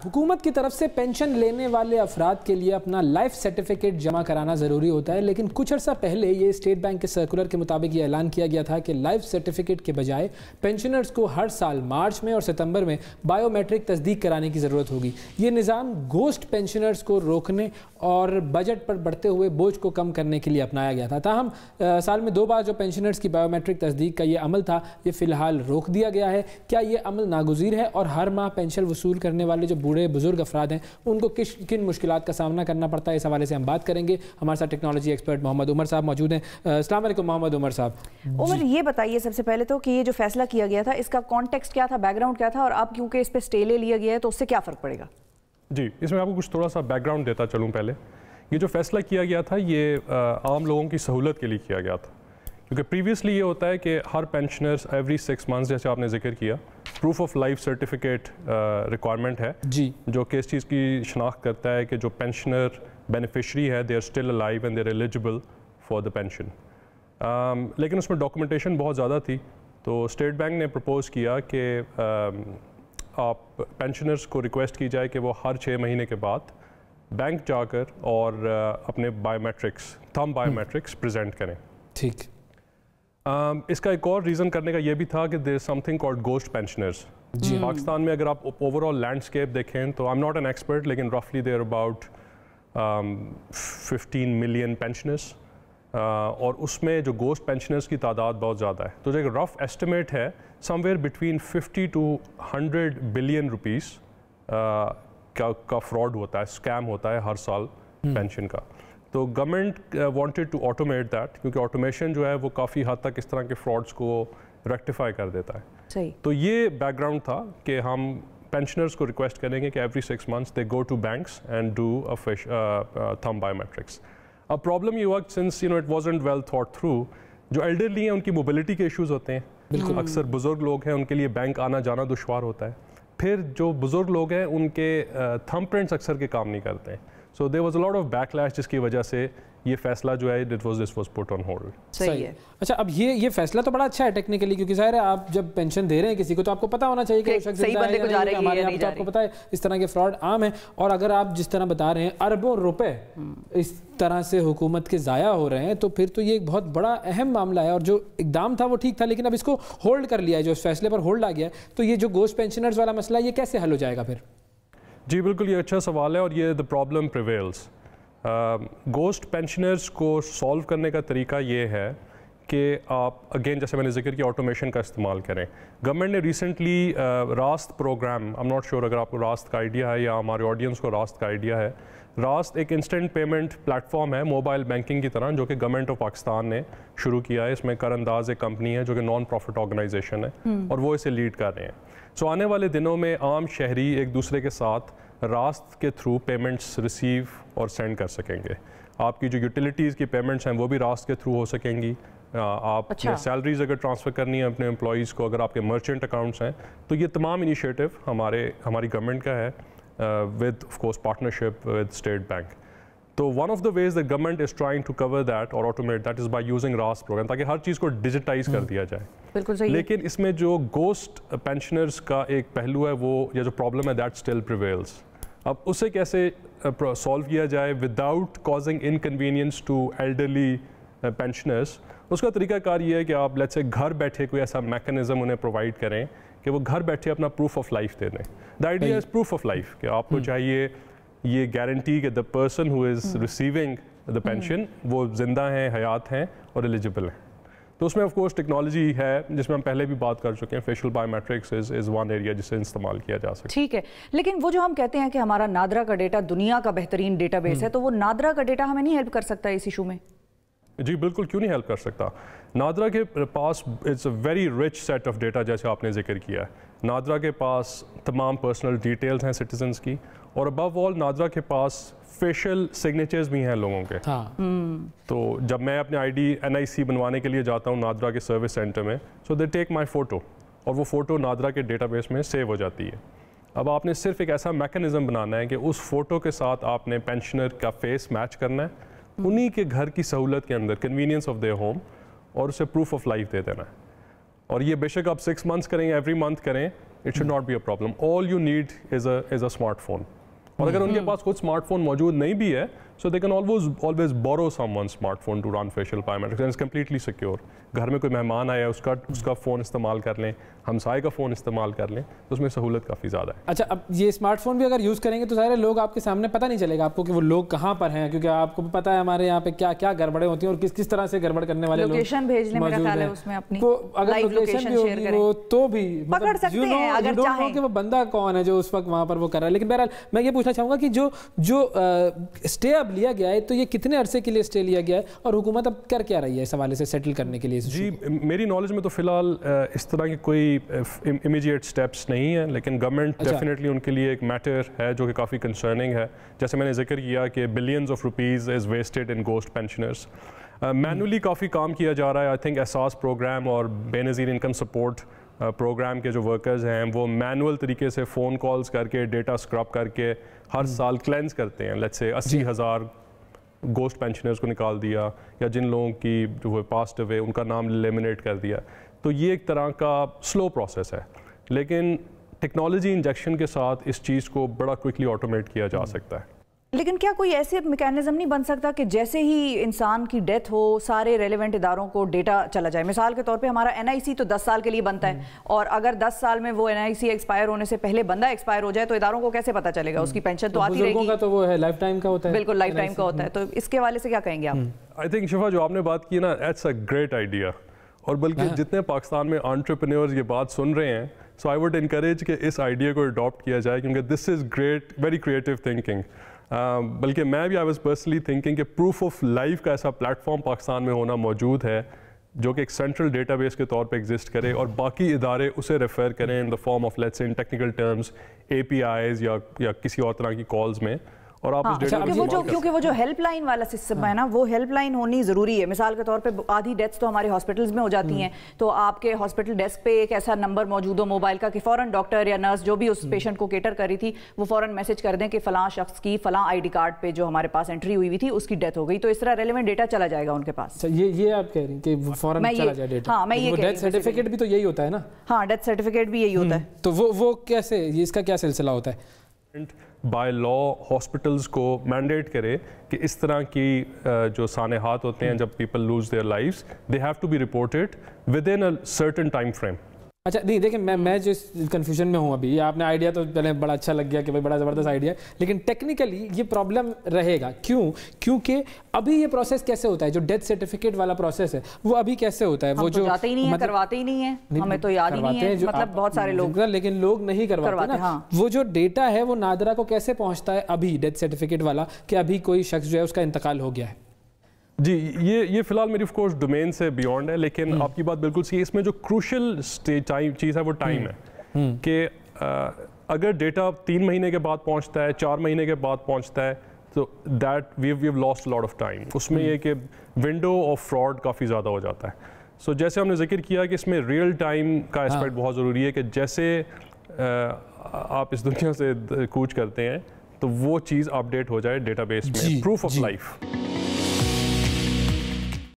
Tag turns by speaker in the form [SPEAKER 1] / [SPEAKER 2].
[SPEAKER 1] हुकूमत की तरफ से पेंशन लेने वाले अफराद के लिए अपना लाइफ सर्टिफिकेट जमा कराना ज़रूरी होता है, लेकिन कुछ अर्सा पहले ये स्टेट बैंक के सर्कुलर के मुताबिक ये ऐलान किया गया था कि लाइफ सर्टिफिकेट के बजाय पेंशनर्स को हर साल मार्च में और सितंबर में बायोमेट्रिक तस्दीक कराने की ज़रूरत होगी। ये निज़ाम गोस्ट पेंशनर्स को रोकने और बजट पर बढ़ते हुए बोझ को कम करने के लिए अपनाया गया था। ताहम साल में 2 बार जो पेंशनर्स की बायोमेट्रिक तस्दीक का ये अमल था, ये फ़िलहाल रोक दिया गया है। क्या ये अमल नागुज़ीर है और हर माह पेंशन वसूल करने वाले जो बूढ़े बुजुर्ग अफराद हैं उनको किन मुश्किलात का सामना करना पड़ता है, इस हवाले से हम बात करेंगे। हमारे साथ टेक्नोलॉजी एक्सपर्ट मोहम्मद उमर साहब मौजूद हैं। अस्सलाम वालेकुम मोहम्मद उमर साहब।
[SPEAKER 2] उमर, ये बताइए सबसे पहले तो कि ये जो फैसला किया गया था इसका कॉन्टेक्स्ट क्या था, बैकग्राउंड क्या था, और अब क्योंकि इस पर स्टे ले लिया गया है तो उससे क्या फ़र्क पड़ेगा? जी,
[SPEAKER 3] इसमें आपको कुछ थोड़ा सा बैकग्राउंड देता चलूँ। पहले ये जो फैसला किया गया था ये आम लोगों की सहूलत के लिए किया गया था, क्योंकि प्रीवियसली ये होता है कि हर पेंशनर्स एवरी 6 मंथ्स, जैसे आपने जिक्र किया, proof of life certificate requirement है जी, जो कि इस चीज़ की शनाख्त करता है कि जो पेंशनर बेनिफिशरी है they are still alive and they are eligible for the pension. लेकिन उसमें डॉक्यूमेंटेशन बहुत ज़्यादा थी, तो स्टेट बैंक ने प्रपोज़ किया कि आप पेंशनर्स को रिक्वेस्ट की जाए कि वो हर 6 महीने के बाद बैंक जाकर और अपने बायोमेट्रिक्स, थंब बायोमेट्रिक्स प्रेजेंट करें।
[SPEAKER 1] ठीक।
[SPEAKER 3] इसका एक और रीज़न करने का ये भी था कि there is something called ghost pensioners. Pakistan में अगर आप ओवरऑल लैंडस्केप देखें तो I am not an expert, लेकिन रफली देयर अबाउट 15 मिलियन पेंशनर्स, और उसमें जो गोस्ट पेंशनर्स की तादाद बहुत ज़्यादा है। तो जो एक रफ एस्टिमेट है, somewhere between 50 to 100 billion rupees का फ्रॉड होता है, स्कैम होता है हर साल पेंशन का। तो government wanted to automate that, क्योंकि ऑटोमेशन जो है वो काफ़ी हद तक इस तरह के फ्रॉड्स को रेक्टिफाई कर देता है।
[SPEAKER 2] सही।
[SPEAKER 3] तो ये बैकग्राउंड था कि हम पेंशनर्स को रिक्वेस्ट करेंगे कि every 6 months they go to banks and do thumb biometrics. अब प्रॉब्लम ये हुआ, since it wasn't well thought through, जो एल्डरली हैं उनकी मोबिलिटी के इश्यूज होते हैं, बिल्कुल अक्सर बुजुर्ग लोग हैं, उनके लिए बैंक आना जाना दुश्वार होता है। फिर जो बुजुर्ग लोग हैं उनके थंब प्रिंट्स अक्सर के काम नहीं करते हैं। So there was a lot of backlash, जिसकी वजह से ये फैसला जो है this was put on hold.
[SPEAKER 2] सही है।
[SPEAKER 1] अच्छा, अब ये फैसला तो बड़ा अच्छा है टेक्निकली, क्योंकि ज़ाहिर है आप जब पेंशन दे रहे हैं किसी को तो आपको पता होना चाहिए कि
[SPEAKER 2] सही बंदे को जा रही है। हमारे यहाँ
[SPEAKER 1] तो आपको पता है इस तरह के फ्रॉड आम है, और अगर आप जिस तरह बता रहे हैं अरबों रुपए इस तरह से हुकूमत के ज़ाया हो रहे हैं, तो फिर तो ये एक बहुत बड़ा अहम मामला है। और जो इकदाम था वो ठीक था, लेकिन अब इसको होल्ड कर लिया है, जो इस फैसले पर होल्ड आ गया है, तो ये जो गोस्ट पेंशनर्स वाला मसला ये कैसे हल हो जाएगा फिर?
[SPEAKER 3] जी बिल्कुल, ये अच्छा सवाल है और ये the problem prevails. Ghost pensioners को सॉल्व करने का तरीका ये है कि आप अगेन, जैसे मैंने जिक्र किया, ऑटोमेशन का इस्तेमाल करें। गवर्नमेंट ने recently Raast programme, I am not sure अगर आपको रास्त का आइडिया है या हमारे ऑडियंस को रास्त का आइडिया है। रास्त एक इंस्टेंट पेमेंट प्लेटफॉर्म है मोबाइल बैंकिंग की तरह, जो कि गवर्नमेंट ऑफ पाकिस्तान ने शुरू किया है। इसमें करंदाज एक कंपनी है जो कि नॉन प्रॉफिट ऑर्गेनाइजेशन है और वो इसे लीड कर रहे हैं। सो आने वाले दिनों में आम शहरी एक दूसरे के साथ रास्त के थ्रू पेमेंट्स रिसीव और सेंड कर सकेंगे। आपकी जो यूटिलिटीज़ की पेमेंट्स हैं वो भी रास्त के थ्रू हो सकेंगी। आप सैलरीज अगर ट्रांसफ़र करनी है अपने एम्प्लॉयज़ को, अगर आपके मर्चेंट अकाउंट्स हैं, तो ये तमाम इनिशिएटिव हमारी गवर्नमेंट का है with of course partnership with State Bank. तो one of the ways the government is trying to cover that or automate that is by using RAS program, ताकि हर चीज़ को डिजिटाइज कर दिया जाए।
[SPEAKER 2] बिल्कुल सही।
[SPEAKER 3] लेकिन इसमें जो गोस्ट पेंशनर्स का एक पहलू है, वो या जो प्रॉब्लम है, दैट स्टिल प्रिवेल्स। अब उसे कैसे सॉल्व किया जाए without causing inconvenience to elderly pensioners? उसका तरीकाकार ये है कि आप लेट्स से घर बैठे कोई ऐसा मैकेनिज्म उन्हें प्रोवाइड करें कि वो घर बैठे अपना प्रूफ ऑफ लाइफ दे दें। The idea is proof of life, कि आपको चाहिए ये गारंटी कि the person who is receiving the pension वो जिंदा हैं, हयात हैं और एलिजिबल हैं। तो उसमें ऑफ कोर्स टेक्नोलॉजी है जिसमें हम पहले भी बात कर चुके हैं। Facial biometrics is one area जिसे इस्तेमाल किया जा सकता है।
[SPEAKER 2] ठीक है, लेकिन वो जो हम कहते हैं कि हमारा नादरा का डेटा दुनिया का बेहतरीन डेटाबेस है, तो वो नादरा का डेटा हमें नहीं हेल्प कर सकता इस इशू में?
[SPEAKER 3] जी बिल्कुल, क्यों नहीं हेल्प कर सकता। नादरा के पास it's a very rich set of data, जैसे आपने जिक्र किया है। नादरा के पास तमाम पर्सनल डिटेल्स हैं सिटीजन्स की, और अबव ऑल नादरा के पास फेशियल सिग्नेचर्स भी हैं लोगों के। तो जब मैं अपने आईडी NIC बनवाने के लिए जाता हूँ नादरा के सर्विस सेंटर में, सो दे टेक माई फ़ोटो, और वो फ़ोटो नादरा के डेटाबेस में सेव हो जाती है। अब आपने सिर्फ एक ऐसा मैकेनिज़्म बनाना है कि उस फ़ोटो के साथ आपने पेंशनर का फेस मैच करना है, उन्हीं के घर की सहूलत के अंदर, कन्वीनियंस ऑफ देयर होम, और उसे प्रूफ ऑफ लाइफ दे देना है। और ये बेशक आप 6 मंथ्स करें, एवरी मंथ करें, it should not be a problem. All you need is a smartphone. और अगर उनके पास खुद स्मार्टफोन मौजूद नहीं भी है, so they can always borrow someone's smartphone to run facial biometrics and it's completely secure. घर में कोई मेहमान आया उसका फ़ोन इस्तेमाल कर लें, हमसाए का फ़ोन इस्तेमाल कर लें, तो उसमें सहूलत काफ़ी ज़्यादा है.
[SPEAKER 1] अच्छा, अब ये स्मार्टफोन भी अगर यूज़ करेंगे तो सारे लोग आपके सामने पता नहीं चलेगा आपको कि वो लोग कहाँ पर हैं, क्योंकि आपको पता है हमारे यहाँ पे क्या क्या गड़बड़े होती हैं और किस किस तरह से गड़बड़ करने वाले लोग
[SPEAKER 2] लोकेशन भेजने मेरा ख्याल है उसमें अपनी
[SPEAKER 1] तो अगर लोकेशन भी होगी वो तो भी
[SPEAKER 2] पकड़ सकते हैं अगर चाहें
[SPEAKER 1] कि वो बंदा कौन है जो उस वक्त वहाँ पर वो कर रहा है. लेकिन बहरहाल मैं ये पूछना चाहूँगा कि जो स्टे अब लिया गया है तो ये कितने अरसे के लिए स्टे लिया गया है और हुकूमत अब कर क्या रही है इस हवाले से सेटल करने के लिए?
[SPEAKER 3] जी, मेरी नॉलेज में तो फ़िलहाल इस तरह की कोई इमीडिएट स्टेप्स नहीं है, लेकिन गवर्नमेंट डेफिनेटली उनके लिए एक मैटर है जो कि काफ़ी कंसर्निंग है. जैसे मैंने जिक्र किया कि billions of rupees is wasted in ghost pensioners. Manually काफ़ी काम किया जा रहा है. आई थिंक एहसास प्रोग्राम और बेनज़ीर इनकम सपोर्ट प्रोग्राम के जो वर्कर्स हैं वो मैनुअल तरीके से फ़ोन कॉल्स करके डेटा स्क्रब करके हर साल क्लेंस करते हैं. लेट्स से 80,000 गोस्ट पेंशनर्स को निकाल दिया, या जिन लोगों की जो वो पास्ट अवे उनका नाम एलिमिनेट कर दिया. तो ये एक तरह का स्लो प्रोसेस है, लेकिन टेक्नोलॉजी इंजेक्शन के साथ इस चीज़ को बड़ा क्विकली ऑटोमेट किया जा सकता है.
[SPEAKER 2] लेकिन क्या कोई ऐसे मैकेनिज्म नहीं बन सकता कि जैसे ही इंसान की डेथ हो सारे रेलेवेंट इदारों को डेटा चला जाए? मिसाल के तौर पे हमारा एनआईसी तो 10 साल के लिए बनता है, और अगर 10 साल में वो एनआईसी एक्सपायर होने से पहले बंदा एक्सपायर हो जाए तो इदारों को कैसे पता चलेगा? उसकी पेंशन तो आती रहेगी.
[SPEAKER 1] का तो वो है लाइफ टाइम का होता है.
[SPEAKER 2] बिल्कुल लाइफ टाइम का होता है. तो इसके हवाले से क्या कहेंगे आप?
[SPEAKER 3] आई थिंक शिफा जो आपने बात की ना, दैट्स अ ग्रेट आइडिया. और बल्कि जितने पाकिस्तान में एंटरप्रेन्योर्स ये बात सुन रहे हैं, सो आई वुड इनकरेज कि इस आइडिया को अडॉप्ट किया जाए, क्योंकि this is great, very creative thinking. बल्कि मैं भी आई वाज पर्सनली थिंकिंग कि प्रूफ ऑफ लाइफ का ऐसा प्लेटफॉर्म पाकिस्तान में होना मौजूद है जो कि एक सेंट्रल डेटाबेस के तौर पे एग्जिस्ट करे और बाकी इदारे उसे रेफर करें in the form of let's say in technical terms APIs या किसी और तरह की कॉल्स में. और आप
[SPEAKER 2] क्योंकि वो जो हेल्पलाइन वाला सिस्टम है ना, वो हेल्पलाइन होनी ज़रूरी है. मिसाल के तौर पे आधी डेथ्स तो हमारे हॉस्पिटल्स में हो जाती हैं, तो आपके हॉस्पिटल डेस्क पे एक ऐसा नंबर मौजूद हो मोबाइल का कि फ़ौरन डॉक्टर या नर्स जो भी उस पेशेंट को केटर कर रही थी वो फ़ौरन मैसेज कर दें कि फ़लाँ शख्स की फ़लाँ ID कार्ड पे जो हमारे पास एंट्री हुई थी उसकी डेथ हो गई. तो इस तरह रेलेवेंट डेटा चला जाएगा उनके पास.
[SPEAKER 1] ये आप कह रही हैं कि फ़ौरन चला जाए डेटा?
[SPEAKER 2] हाँ, मैं ये
[SPEAKER 1] डेथ सर्टिफिकेट भी तो यही होता है ना?
[SPEAKER 2] हाँ, डेथ सर्टिफिकेट भी यही होता है.
[SPEAKER 1] तो वो कैसे, इसका क्या सिलसिला होता है?
[SPEAKER 3] बाय लॉ हॉस्पिटल्स को मैंडेट करे कि इस तरह की जो सानेहात होते हैं जब people lose their lives, they have to be reported within a certain time frame.
[SPEAKER 1] अच्छा, नहीं देखिए, मैं जो कंफ्यूजन में हूँ अभी, आपने आइडिया तो पहले बड़ा अच्छा लग गया कि भाई बड़ा ज़बरदस्त आइडिया है, लेकिन टेक्निकली ये प्रॉब्लम रहेगा. क्योंकि अभी ये प्रोसेस कैसे होता है, जो डेथ सर्टिफिकेट वाला प्रोसेस है वो अभी कैसे होता है? वो जो
[SPEAKER 2] जाते ही नहीं है, करवाते ही नहीं है, हमें तो याद ही नहीं है, मतलब बहुत सारे लोग,
[SPEAKER 1] लेकिन लोग नहीं करवाते ना. वो जो डेटा है वो नादरा को कैसे पहुँचता है अभी डेथ सर्टिफिकेट वाला, कि अभी कोई शख्स जो है उसका इंतकाल हो गया है?
[SPEAKER 3] जी, ये फिलहाल मेरी ऑफ कोर्स डोमेन से बियॉन्ड है, लेकिन आपकी बात बिल्कुल सही है. इसमें जो क्रूशल चीज़ है वो टाइम है कि अगर डेटा 3 महीने के बाद पहुंचता है, 4 महीने के बाद पहुंचता है, तो that we have lost lot of time. उसमें ये कि विंडो ऑफ फ्रॉड काफ़ी ज़्यादा हो जाता है. सो जैसे हमने जिक्र किया कि इसमें रियल टाइम का एस्पेक्ट बहुत ज़रूरी है कि जैसे आप इस दुनिया से कूच करते हैं तो वो चीज़ अपडेट हो जाए डेटाबेस में. Proof of life.